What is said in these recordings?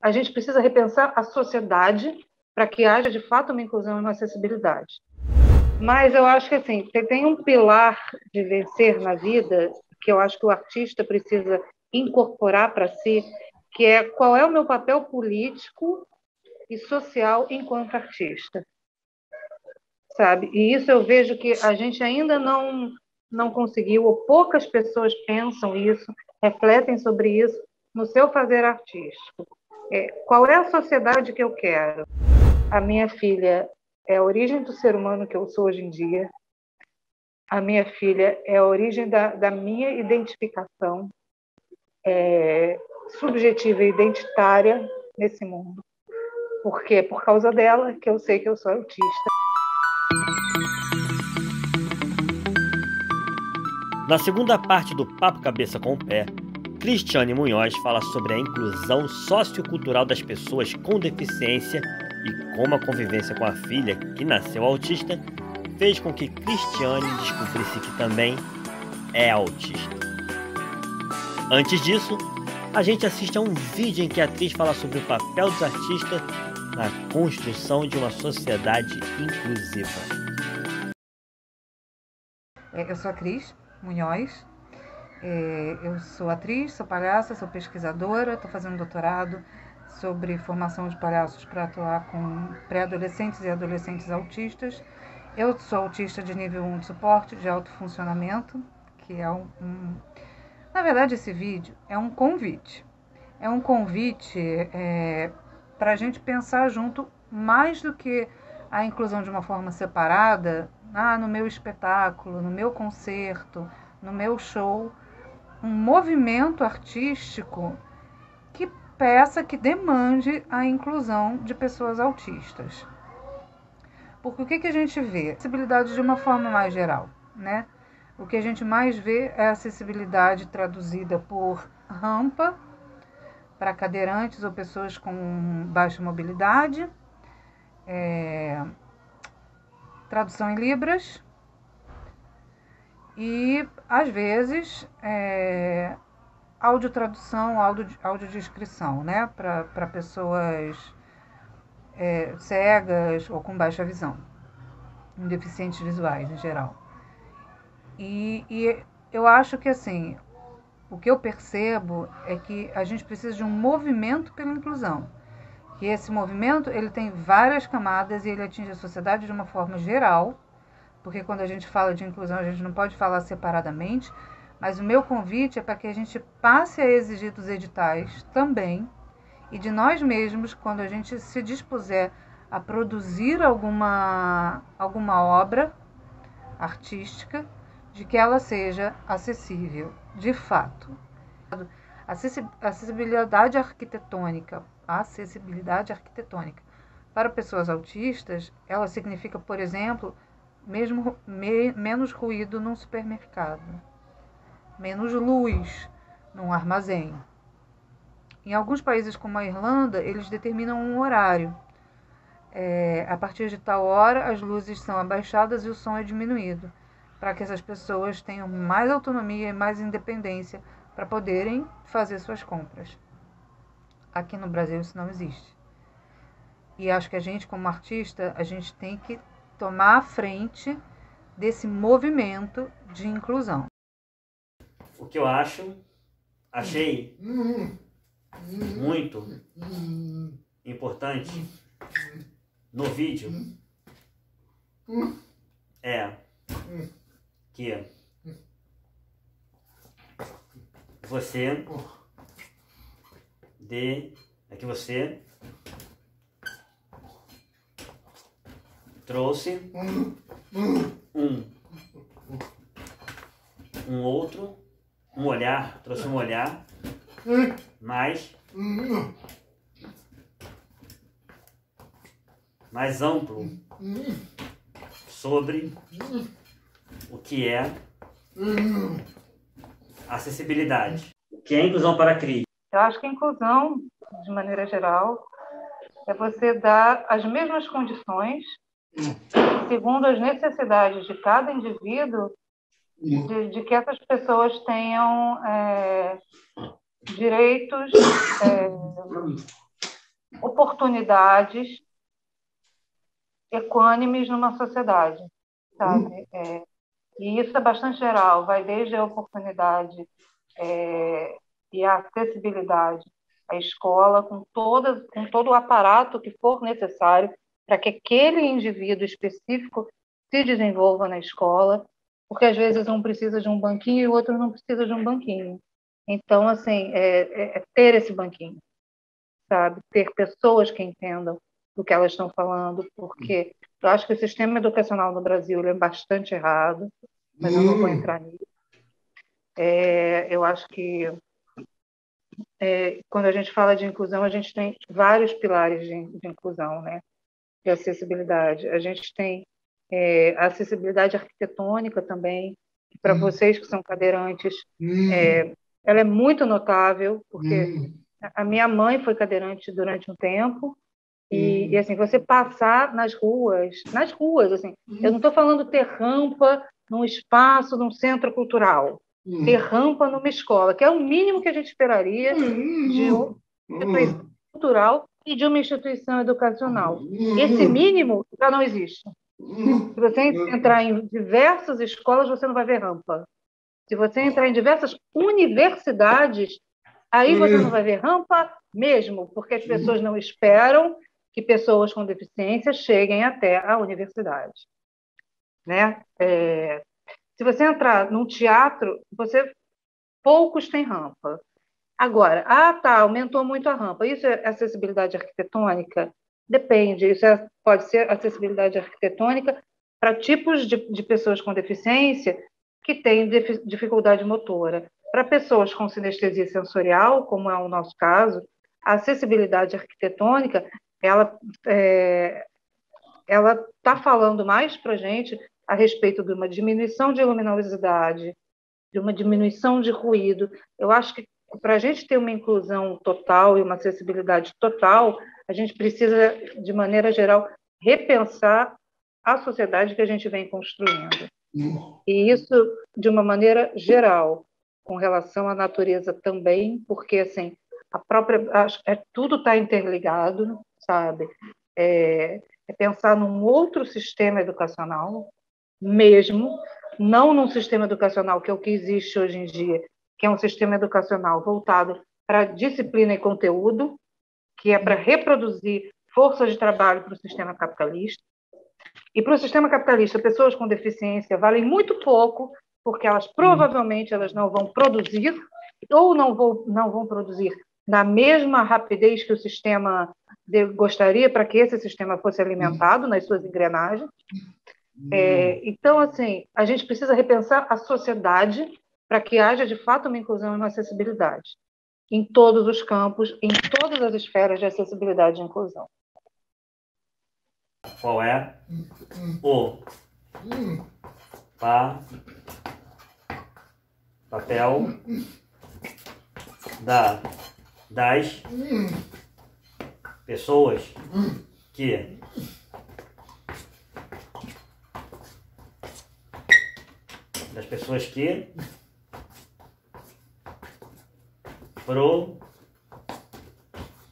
a gente precisa repensar a sociedade para que haja, de fato, uma inclusão e uma acessibilidade. Mas eu acho que assim, tem um pilar de vencer na vida que eu acho que o artista precisa incorporar para si, que é qual é o meu papel político e social enquanto artista, sabe? E isso eu vejo que a gente ainda não conseguiu, ou poucas pessoas pensam isso, refletem sobre isso no seu fazer artístico. Qual é a sociedade que eu quero? A minha filha é a origem do ser humano que eu sou hoje em dia. A minha filha é a origem da minha identificação subjetiva e identitária nesse mundo. Porque é por causa dela que eu sei que eu sou autista. Na segunda parte do Papo Cabeça com o Pé, Cristiane Munhoz fala sobre a inclusão sociocultural das pessoas com deficiência e como a convivência com a filha, que nasceu autista, fez com que Cristiane descobrisse que também é autista. Antes disso, a gente assiste a um vídeo em que a atriz fala sobre o papel dos artistas na construção de uma sociedade inclusiva. Eu sou a Cris Munhoz, eu sou atriz, sou palhaça, sou pesquisadora, estou fazendo doutorado sobre formação de palhaços para atuar com pré-adolescentes e adolescentes autistas. Eu sou autista de nível 1 de suporte de autofuncionamento, que é Na verdade, esse vídeo é um convite. É um convite para a gente pensar junto, mais do que a inclusão de uma forma separada, no meu espetáculo, no meu concerto, no meu show, um movimento artístico que peça, que demande a inclusão de pessoas autistas. Porque o que a gente vê? Acessibilidade de uma forma mais geral, né? O que a gente mais vê é a acessibilidade traduzida por rampa para cadeirantes ou pessoas com baixa mobilidade, tradução em libras e, às vezes, audiotradução, audiodescrição, né? Para pessoas cegas ou com baixa visão, deficientes visuais em geral. E eu acho que, assim, o que eu percebo é que a gente precisa de um movimento pela inclusão. Que esse movimento ele tem várias camadas e ele atinge a sociedade de uma forma geral, porque quando a gente fala de inclusão a gente não pode falar separadamente, mas o meu convite é para que a gente passe a exigir dos editais também e de nós mesmos, quando a gente se dispuser a produzir alguma obra artística, de que ela seja acessível, de fato. Acessibilidade arquitetônica para pessoas autistas, ela significa, por exemplo, menos ruído num supermercado, menos luz num armazém. Em alguns países como a Irlanda, eles determinam um horário. A partir de tal hora, as luzes são abaixadas e o som é diminuído, para que essas pessoas tenham mais autonomia e mais independência para poderem fazer suas compras. Aqui no Brasil isso não existe. E acho que a gente, como artista, a gente tem que tomar a frente desse movimento de inclusão. O que eu achei muito importante no vídeo é que você trouxe um olhar mais amplo sobre o que é acessibilidade. O que é inclusão para a Cris? Eu acho que a inclusão, de maneira geral, é você dar as mesmas condições, segundo as necessidades de cada indivíduo, de que essas pessoas tenham direitos oportunidades equânimes numa sociedade, sabe? E isso é bastante geral, vai desde a oportunidade e a acessibilidade à escola, com todo o aparato que for necessário para que aquele indivíduo específico se desenvolva na escola, porque às vezes um precisa de um banquinho e o outro não precisa de um banquinho. Então, assim, ter esse banquinho, sabe? Ter pessoas que entendam do que elas estão falando, porque eu acho que o sistema educacional no Brasil é bastante errado, mas eu não vou entrar nisso. Eu acho que quando a gente fala de inclusão, a gente tem vários pilares de inclusão, né? De acessibilidade. A gente tem a acessibilidade arquitetônica também, que para vocês que são cadeirantes, ela é muito notável, porque a minha mãe foi cadeirante durante um tempo, e assim, você passar nas ruas, assim, eu não estou falando ter rampa num espaço, num centro cultural, ter rampa numa escola, que é o mínimo que a gente esperaria de uma instituição cultural e de uma instituição educacional. Esse mínimo já não existe. Se você entrar em diversas escolas, você não vai ver rampa. Se você entrar em diversas universidades, aí você não vai ver rampa mesmo, porque as pessoas não esperam que pessoas com deficiência cheguem até a universidade, né? Se você entrar num teatro, poucos têm rampa. Agora, aumentou muito a rampa. Isso é acessibilidade arquitetônica? Depende. Isso pode ser acessibilidade arquitetônica para tipos de pessoas com deficiência que têm dificuldade motora. Para pessoas com sinestesia sensorial, como é o nosso caso, a acessibilidade arquitetônica, ela está falando mais para a gente a respeito de uma diminuição de luminosidade, de uma diminuição de ruído. Eu acho que para a gente ter uma inclusão total e uma acessibilidade total, a gente precisa, de maneira geral, repensar a sociedade que a gente vem construindo. E isso de uma maneira geral, com relação à natureza também, porque assim, tudo está interligado, sabe? É pensar num outro sistema educacional mesmo, não num sistema educacional que é o que existe hoje em dia, que é um sistema educacional voltado para disciplina e conteúdo, que é para reproduzir força de trabalho para o sistema capitalista. E para o sistema capitalista, pessoas com deficiência valem muito pouco, porque provavelmente elas não vão produzir, ou não vão produzir na mesma rapidez que o sistema gostaria para que esse sistema fosse alimentado nas suas engrenagens. Então, assim, a gente precisa repensar a sociedade para que haja, de fato, uma inclusão e uma acessibilidade em todos os campos, em todas as esferas de acessibilidade e inclusão. Qual é o papel das pessoas que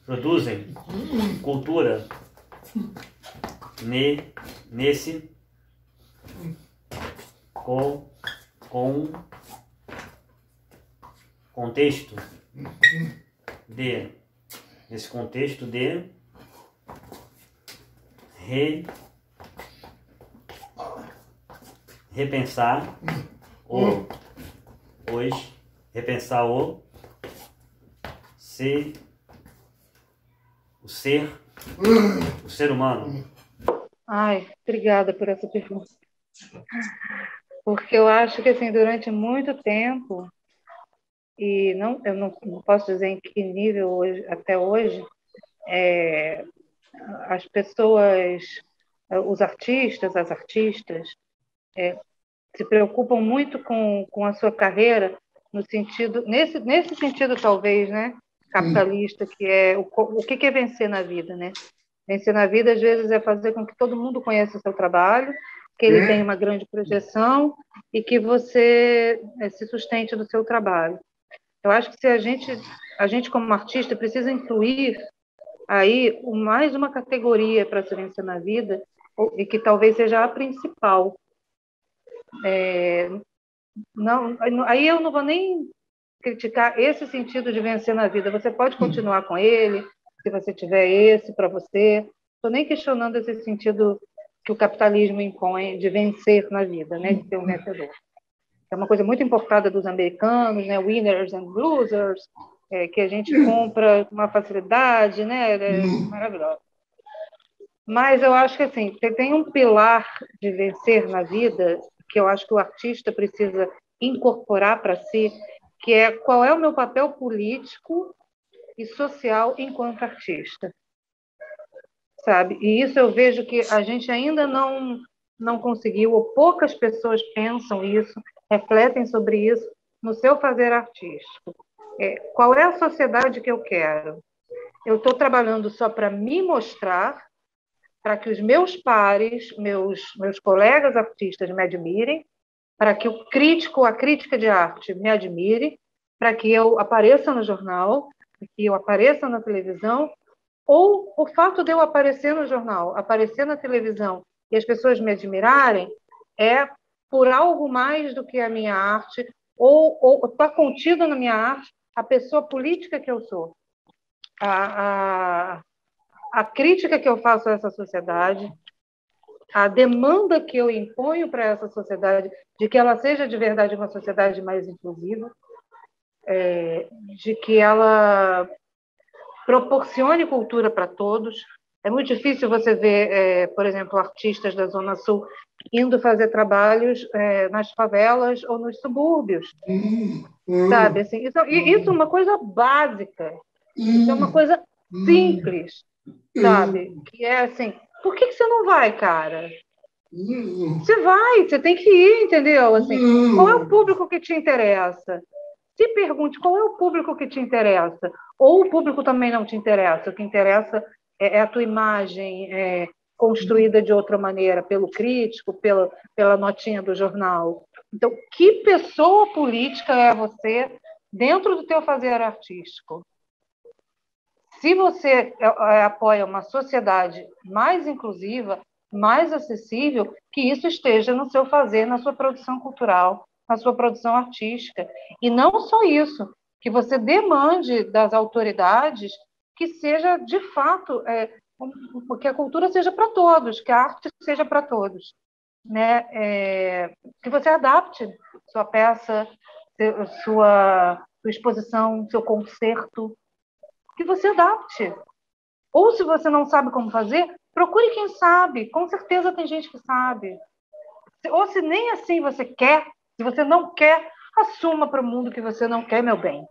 produzem cultura nesse contexto de repensar o ser humano. Ai, obrigada por essa pergunta. Porque eu acho que assim, durante muito tempo, e eu não posso dizer em que nível hoje, até hoje, as pessoas, os artistas, as artistas, se preocupam muito com a sua carreira no sentido, nesse sentido talvez, né, capitalista, que é o que é vencer na vida, né? Vencer na vida às vezes é fazer com que todo mundo conheça o seu trabalho, que ele tenha uma grande projeção e que você se sustente do seu trabalho. Eu acho que se a gente como artista precisa incluir Aí, mais uma categoria para se vencer na vida, e que talvez seja a principal. Não, aí eu não vou nem criticar esse sentido de vencer na vida. Você pode continuar com ele, se você tiver esse para você. Estou nem questionando esse sentido que o capitalismo impõe de vencer na vida, né, de ser um vencedor. É uma coisa muito importada dos americanos, né, winners and losers, que a gente compra com uma facilidade, né, maravilhosa. Mas eu acho que assim, tem um pilar de vencer na vida que eu acho que o artista precisa incorporar para si, que é qual é o meu papel político e social enquanto artista, sabe? E isso eu vejo que a gente ainda não conseguiu, ou poucas pessoas pensam isso, refletem sobre isso no seu fazer artístico. Qual é a sociedade que eu quero? Eu estou trabalhando só para me mostrar, para que os meus pares, meus colegas artistas me admirem, para que o crítico, a crítica de arte me admire, para que eu apareça no jornal, para que eu apareça na televisão, ou o fato de eu aparecer no jornal, aparecer na televisão e as pessoas me admirarem é por algo mais do que a minha arte, ou está contido na minha arte a pessoa política que eu sou, a crítica que eu faço a essa sociedade, a demanda que eu imponho para essa sociedade de que ela seja de verdade uma sociedade mais inclusiva, de que ela proporcione cultura para todos. É muito difícil você ver, por exemplo, artistas da Zona Sul indo fazer trabalhos nas favelas ou nos subúrbios, sabe? Assim, isso é uma coisa básica, isso é uma coisa simples, sabe? Que é assim, por que você não vai, cara? Você vai, você tem que ir, entendeu? Assim, qual é o público que te interessa? Se pergunte qual é o público que te interessa. Ou o público também não te interessa. O que interessa é a tua imagem construída de outra maneira, pelo crítico, pela notinha do jornal. Então, que pessoa política é você dentro do teu fazer artístico? Se você apoia uma sociedade mais inclusiva, mais acessível, que isso esteja no seu fazer, na sua produção cultural, na sua produção artística. E não só isso, que você demande das autoridades que seja, de fato, que a cultura seja para todos, que a arte seja para todos. Né? Que você adapte sua peça, sua exposição, seu concerto, que você adapte. Ou se você não sabe como fazer, procure quem sabe. Com certeza tem gente que sabe. Ou se nem assim você quer, se você não quer, assuma para o mundo que você não quer, meu bem.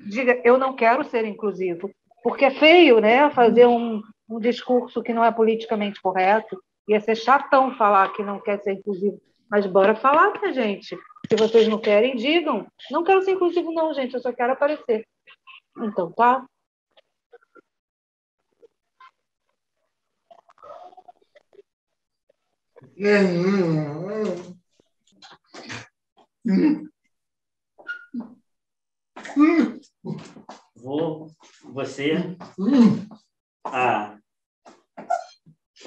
Diga, eu não quero ser inclusivo. Porque é feio, né? Fazer um discurso que não é politicamente correto. Ia ser chatão falar que não quer ser inclusivo. Mas bora falar, né, gente? Se vocês não querem, digam. Não quero ser inclusivo, não, gente. Eu só quero aparecer. Então, tá?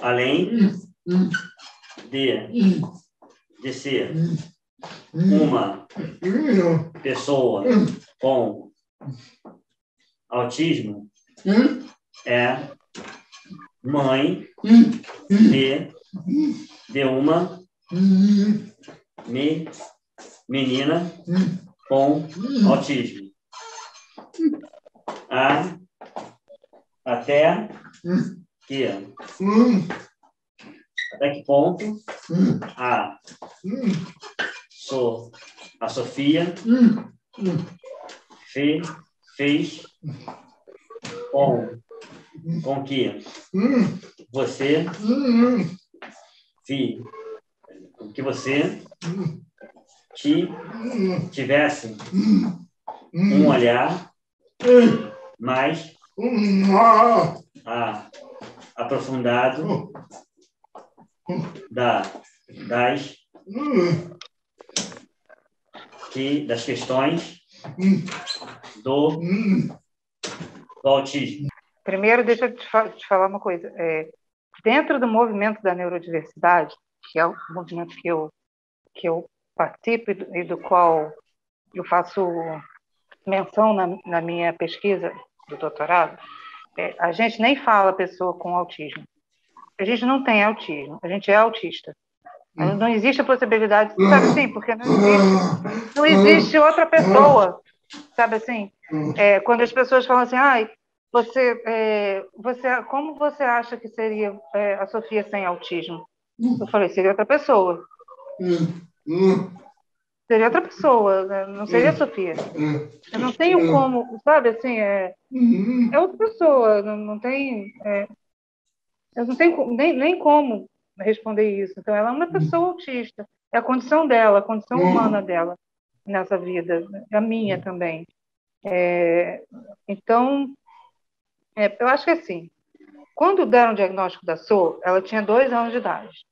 Além de ser uma pessoa com autismo, é mãe de uma menina com autismo. Até que ponto a Sofia fez com que você tivesse um olhar mais aprofundado das questões do autismo. primeiro, deixa eu te falar uma coisa. Dentro do movimento da neurodiversidade, que é o movimento que eu participo e do qual eu faço menção na minha pesquisa do doutorado, a gente nem fala pessoa com autismo. A gente não tem autismo, a gente é autista. Não existe a possibilidade, sabe assim, porque não existe outra pessoa, sabe assim? Quando as pessoas falam assim, como você acha que seria a Sofia sem autismo? Eu falei, seria outra pessoa. Seria outra pessoa, né? Não seria a Sofia. Eu não tenho como, sabe assim, é outra pessoa, não tem, eu não tenho nem como responder isso. Então, ela é uma pessoa autista, é a condição dela, a condição humana dela nessa vida, a minha também. Então, eu acho que assim, quando deram o diagnóstico da SO, ela tinha 2 anos de idade.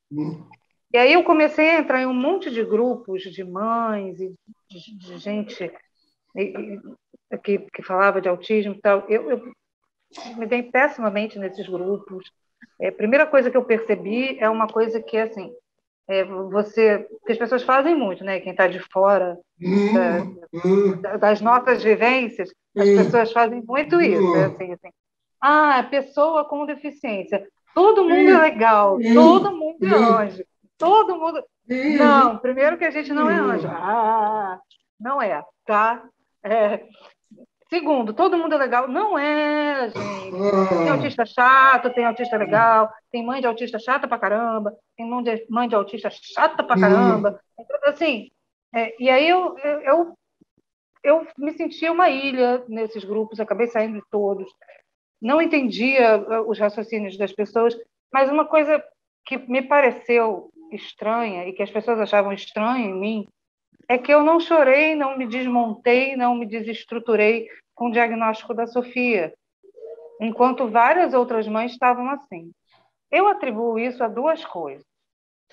E aí eu comecei a entrar em um monte de grupos de mães e de gente que falava de autismo e tal. Eu me dei pessimamente nesses grupos. A primeira coisa que eu percebi é uma coisa que, assim, que as pessoas fazem muito, né? Quem está de fora das nossas vivências, as pessoas fazem muito isso. Assim, pessoa com deficiência. Todo mundo é legal, todo mundo é anjo, todo mundo... Não, primeiro que a gente não é anjo. Não é, tá? Segundo, todo mundo é legal. Não é, gente. Tem autista chato, tem autista legal, tem mãe de autista chata pra caramba, tem mãe de autista chata pra caramba. Assim, e aí eu me sentia uma ilha nesses grupos, acabei saindo de todos. Não entendia os raciocínios das pessoas, mas uma coisa que me pareceu estranha e que as pessoas achavam estranho em mim é que eu não chorei, não me desmontei, não me desestruturei com o diagnóstico da Sofia, enquanto várias outras mães estavam assim. Eu atribuo isso a 2 coisas.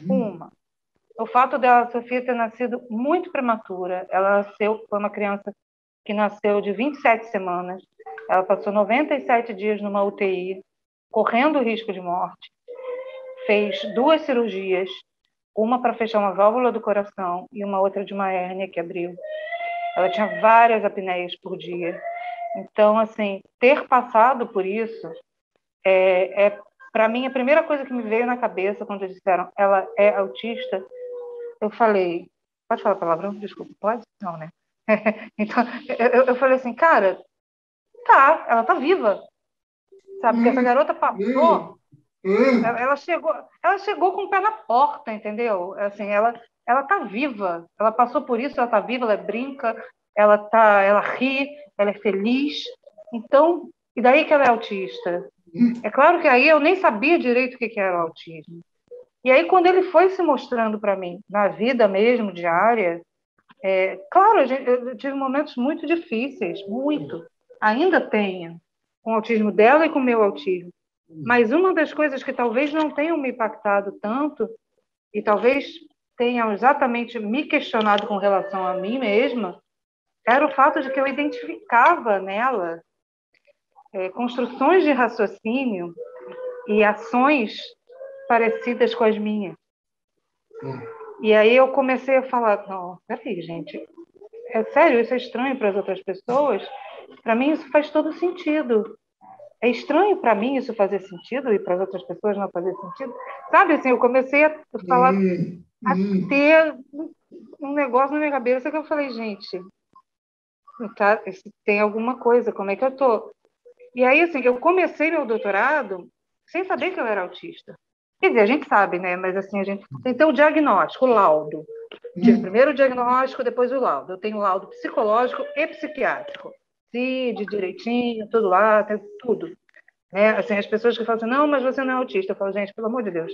Uma, o fato dela, a Sofia, ter nascido muito prematura. Ela foi uma criança que nasceu de 27 semanas. Ela passou 97 dias numa UTI, correndo o risco de morte. Fez 2 cirurgias, uma para fechar uma válvula do coração e uma outra de uma hérnia que abriu. Ela tinha várias apneias por dia. Então, assim, ter passado por isso para mim, a primeira coisa que me veio na cabeça quando disseram ela é autista, eu falei, pode falar palavrão? Desculpa, pode? Não, né? Então, eu falei assim, cara, ela tá viva, sabe? Porque essa garota passou, ela chegou com o pé na porta, entendeu? Assim, ela tá viva, ela passou por isso, ela tá viva, ela brinca, ela ri, ela é feliz. Então, e daí que ela é autista? É claro que aí eu nem sabia direito o que era o autismo. E aí, quando ele foi se mostrando para mim, na vida mesmo, diária, claro, eu tive momentos muito difíceis, muito. Ainda tenho, com o autismo dela e com o meu autismo. Mas uma das coisas que talvez não tenham me impactado tanto, e talvez tenham exatamente me questionado com relação a mim mesma, era o fato de que eu identificava nela construções de raciocínio e ações parecidas com as minhas. E aí eu comecei a falar, não, peraí, gente, é sério, isso é estranho para as outras pessoas? Para mim isso faz todo sentido. É estranho para mim isso fazer sentido e para as outras pessoas não fazer sentido? Sabe, assim, eu comecei a falar, a ter um negócio na minha cabeça que eu falei, gente, tá, tem alguma coisa, como é que eu tô? E aí, assim, eu comecei meu doutorado sem saber que eu era autista. Quer dizer, a gente sabe, né? Mas, assim, a gente tem que ter o diagnóstico, o laudo. Tive primeiro o diagnóstico, depois o laudo. Eu tenho laudo psicológico e psiquiátrico. CID, direitinho, tudo lá, tem tudo. Né? Assim, as pessoas que falam assim, não, mas você não é autista. Eu falo, gente, pelo amor de Deus.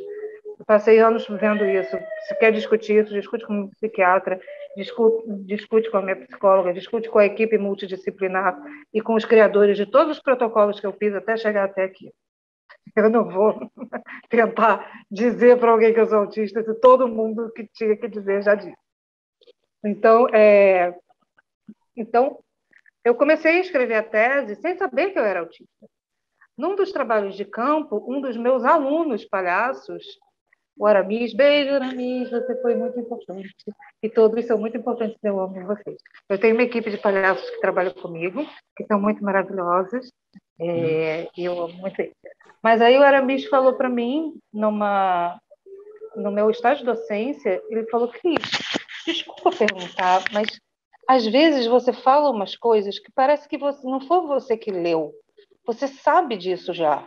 Eu passei anos vendo isso. Se quer discutir isso, discute com um psiquiatra, discute com a minha psicóloga, discute com a equipe multidisciplinar e com os criadores de todos os protocolos que eu fiz até chegar até aqui. Eu não vou tentar dizer para alguém que eu sou autista se todo mundo que tinha que dizer já disse. Então, eu comecei a escrever a tese sem saber que eu era autista. Num dos trabalhos de campo, um dos meus alunos palhaços, o Aramis, beijo, Aramis, você foi muito importante. E todos são muito importantes, eu amo vocês. Eu tenho uma equipe de palhaços que trabalha comigo, que são muito maravilhosos, e eu amo muito eles. Mas aí o Aramis falou para mim, no meu estágio de docência, ele falou, Cris, desculpa perguntar, mas às vezes você fala umas coisas que parece que não foi você que leu. Você sabe disso já.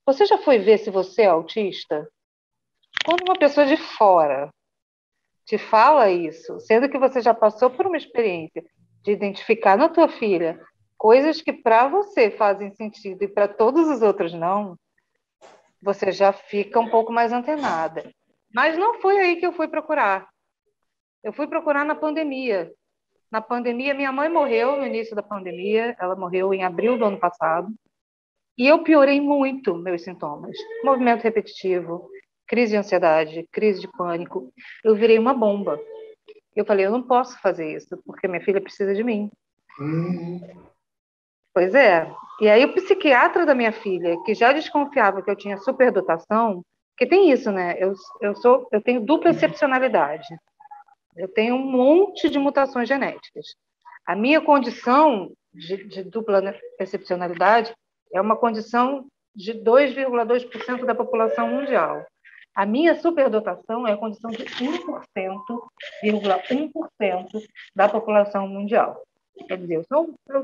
Você já foi ver se você é autista? Quando uma pessoa de fora te fala isso, sendo que você já passou por uma experiência de identificar na tua filha coisas que para você fazem sentido e para todos os outros não, você já fica um pouco mais antenada. Mas não foi aí que eu fui procurar. Eu fui procurar na pandemia. Na pandemia, minha mãe morreu no início da pandemia, ela morreu em abril do ano passado, e eu piorei muito meus sintomas. Movimento repetitivo, crise de ansiedade, crise de pânico. Eu virei uma bomba. Eu falei, eu não posso fazer isso, porque minha filha precisa de mim. Pois é. E aí o psiquiatra da minha filha, que já desconfiava que eu tinha superdotação, porque tem isso, né? Eu tenho dupla excepcionalidade. Eu tenho um monte de mutações genéticas. A minha condição de dupla excepcionalidade é uma condição de 2,2% da população mundial. A minha superdotação é a condição de 1,1% da população mundial. Quer dizer, eu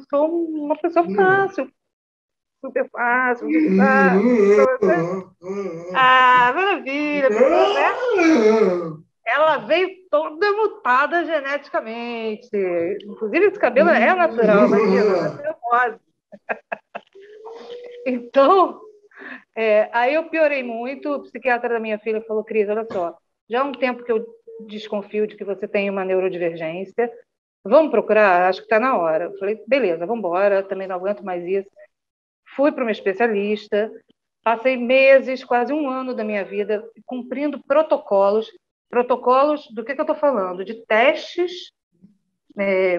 sou uma pessoa fácil, super fácil, maravilha, né? Ela veio toda mutada geneticamente. Inclusive, esse cabelo é natural, imagina, é pode. Então, aí eu piorei muito. O psiquiatra da minha filha falou, Cris, olha só, já há um tempo que eu desconfio de que você tem uma neurodivergência. Vamos procurar? Acho que está na hora. Eu falei, beleza, vamos embora, também não aguento mais isso. Fui para uma especialista, passei meses, quase um ano da minha vida, cumprindo protocolos do que eu estou falando? De testes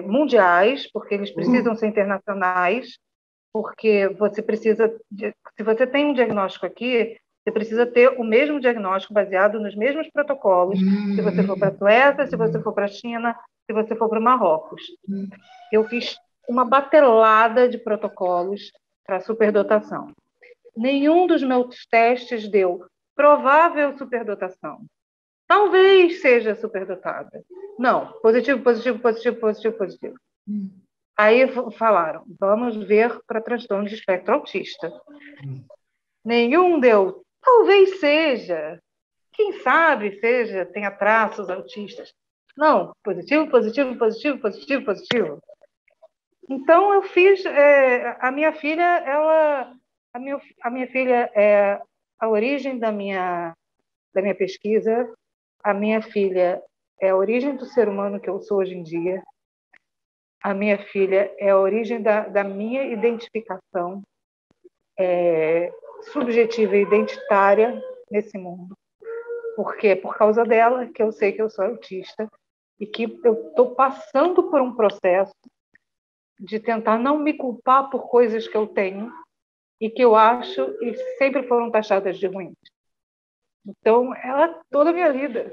mundiais, porque eles precisam ser internacionais, porque você precisa, se você tem um diagnóstico aqui, você precisa ter o mesmo diagnóstico baseado nos mesmos protocolos, se você for para a Suécia, se você for para a China, se você for para o Marrocos. Eu fiz uma batelada de protocolos para superdotação. Nenhum dos meus testes deu provável superdotação. Talvez seja superdotada. Não, positivo, positivo, positivo, positivo, positivo. Aí falaram, vamos ver para transtorno de espectro autista. Nenhum deu, talvez seja. Quem sabe seja, tenha traços autistas. Não, positivo, positivo, positivo, positivo, positivo. Então eu fiz, a minha filha, a minha filha é a origem da minha pesquisa. A minha filha é a origem do ser humano que eu sou hoje em dia. A minha filha é a origem da minha identificação subjetiva e identitária nesse mundo. Porque é por causa dela que eu sei que eu sou autista e que eu estou passando por um processo de tentar não me culpar por coisas que eu tenho e que eu acho e sempre foram taxadas de ruins. Então, ela é toda a minha vida.